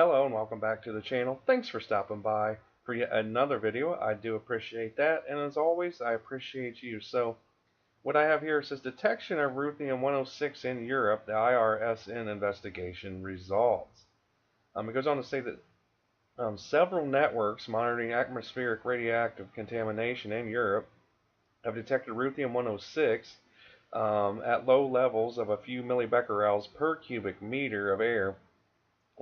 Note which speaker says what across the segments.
Speaker 1: Hello and welcome back to the channel. Thanks for stopping by for yet another video. I do appreciate that, and as always I appreciate you. So what I have here says detection of Ruthenium 106 in Europe, the IRSN investigation results. It goes on to say that several networks monitoring atmospheric radioactive contamination in Europe have detected Ruthenium 106 at low levels of a few millibecquerels per cubic meter of air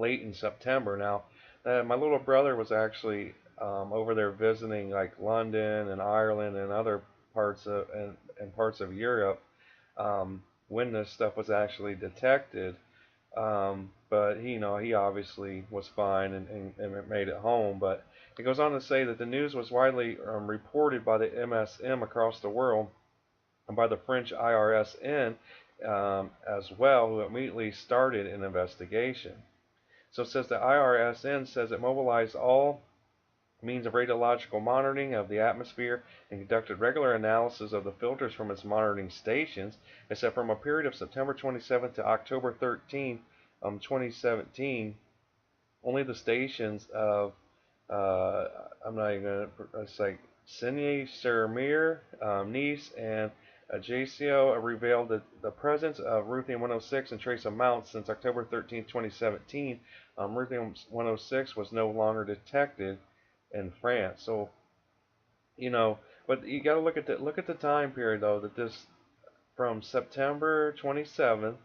Speaker 1: late in September. Now, my little brother was actually over there visiting like London and Ireland and other parts of parts of Europe when this stuff was actually detected. But he obviously was fine and made it home. But it goes on to say that the news was widely reported by the MSM across the world and by the French IRSN as well, who immediately started an investigation. So it says the IRSN says it mobilized all means of radiological monitoring of the atmosphere and conducted regular analysis of the filters from its monitoring stations. It said from a period of September 27 to October 13, 2017, only the stations of I'm not even going to say Signy-sur-Mer, Nice, and Ajaccio revealed that the presence of Ruthenium 106 in trace amounts since October 13, 2017. Ruthenium 106 was no longer detected in France. So, but you got to look at the time period though. That this from September 27th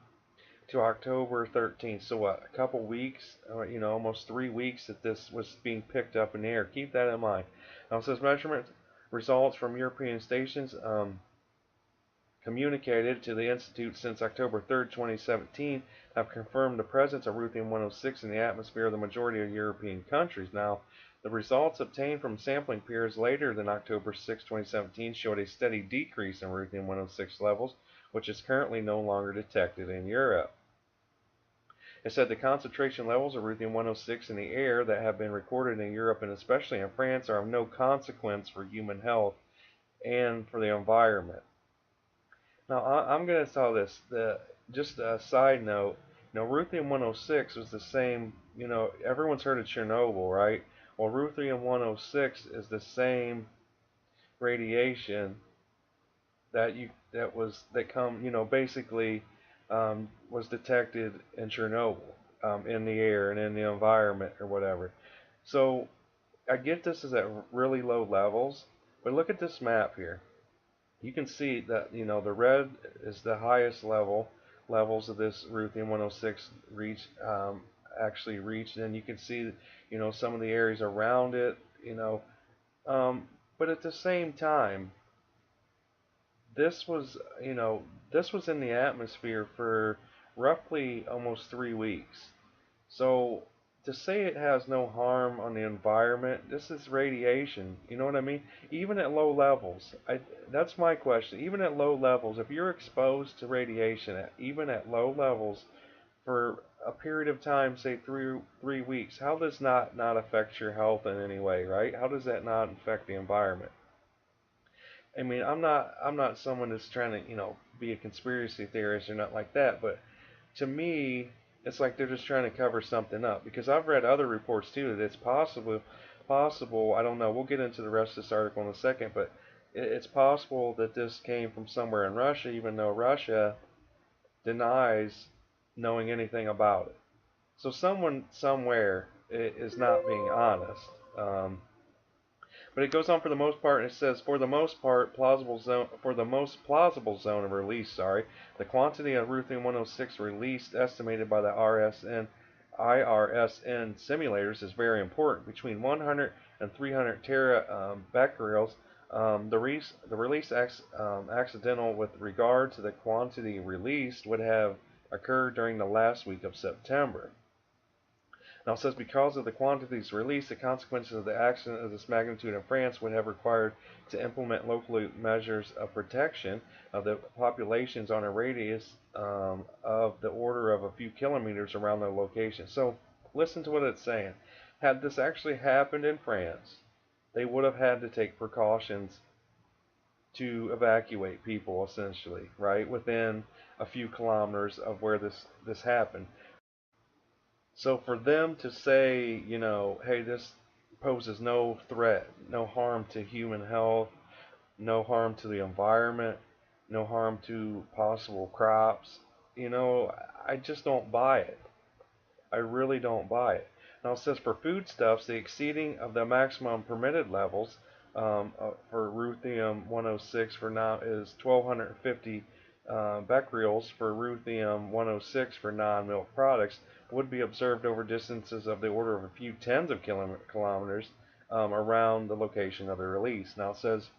Speaker 1: to October 13th. So what? A couple weeks, almost 3 weeks that this was being picked up in the air. Keep that in mind. Now it says measurement results from European stations communicated to the Institute since October 3, 2017 have confirmed the presence of Ruthenium 106 in the atmosphere of the majority of European countries. Now, the results obtained from sampling periods later than October 6, 2017 showed a steady decrease in Ruthenium 106 levels, which is currently no longer detected in Europe. It said the concentration levels of Ruthenium 106 in the air that have been recorded in Europe and especially in France are of no consequence for human health and for the environment. Now, I'm going to tell this, just a side note, Ruthenium 106 was the same, everyone's heard of Chernobyl, right? Well, Ruthenium 106 is the same radiation that basically was detected in Chernobyl, in the air and in the environment or whatever. So, I get this is at really low levels, but look at this map here. You can see that the red is the highest levels of this Ruthenium 106 actually reached, and you can see some of the areas around it, but at the same time this was in the atmosphere for roughly almost 3 weeks. So to say it has no harm on the environment, this is radiation. You know what I mean? Even at low levels, that's my question. Even at low levels, if you're exposed to radiation, even at low levels, for a period of time, say 3 weeks, how does not affect your health in any way, right? How does that not affect the environment? I mean, I'm not someone that's trying to, be a conspiracy theorist or not like that, but to me, it's like they're just trying to cover something up. Because I've read other reports too that it's possible. I don't know. We'll get into the rest of this article in a second, but it's possible that this came from somewhere in Russia, even though Russia denies knowing anything about it. So someone somewhere is not being honest. But it goes on for the most part, and it says for the most plausible zone of release, the quantity of Ruthenium 106 released estimated by the IRSN simulators is very important. Between 100 and 300 becquerels. The release accidental with regard to the quantity released would have occurred during the last week of September. Now it says because of the quantities released, the consequences of the accident of this magnitude in France would have required to implement local measures of protection of the populations on a radius of the order of a few kilometers around their location. So listen to what it's saying. Had this actually happened in France, they would have had to take precautions to evacuate people, essentially, right, within a few kilometers of where this happened. So for them to say, you know, hey, this poses no threat, no harm to human health, no harm to the environment, no harm to possible crops, you know, I just don't buy it. I really don't buy it. Now it says for foodstuffs, the exceeding of the maximum permitted levels for Ruthenium 106 for now is 1250 becquerels for Ruthenium 106 for non-milk products would be observed over distances of the order of a few tens of kilometers around the location of the release. Now it says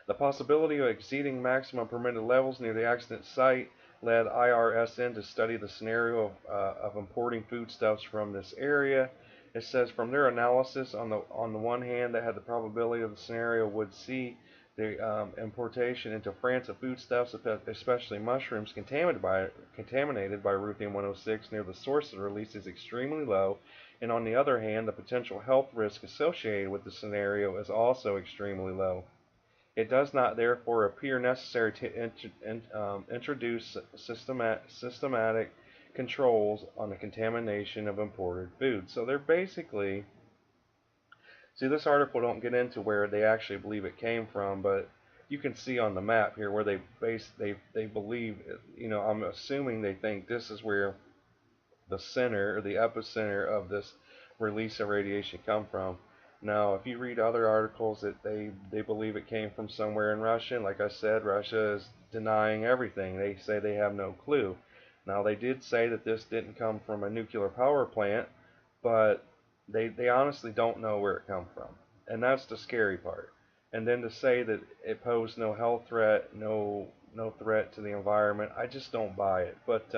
Speaker 1: the possibility of exceeding maximum permitted levels near the accident site led IRSN to study the scenario of importing foodstuffs from this area. It says from their analysis, on the one hand, they had the probability of the scenario would see the importation into France of foodstuffs, especially mushrooms, contaminated by ruthenium 106 near the source of the release is extremely low. And on the other hand, the potential health risk associated with the scenario is also extremely low. It does not therefore appear necessary to introduce systematic controls on the contamination of imported food. So they're basically, see, this article don't get into where they actually believe it came from, but you can see on the map here where they believe, you know, I'm assuming they think this is where the center or the epicenter of this release of radiation come from. Now, if you read other articles that they believe it came from somewhere in Russia, and like I said, Russia is denying everything. They say they have no clue. Now, they did say that this didn't come from a nuclear power plant, but they honestly don't know where it come from. And that's the scary part. And then to say that it posed no health threat, no threat to the environment, I just don't buy it. But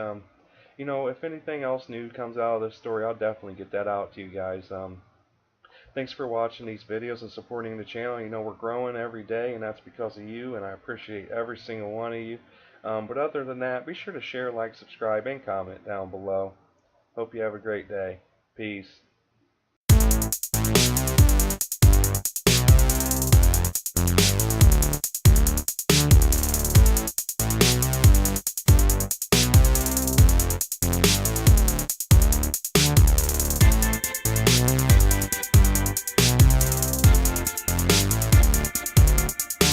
Speaker 1: you know, if anything else new comes out of this story, I'll definitely get that out to you guys. Thanks for watching these videos and supporting the channel. You know, we're growing every day, and that's because of you, and I appreciate every single one of you. But other than that, be sure to share, like, subscribe, and comment down below. Hope you have a great day. Peace.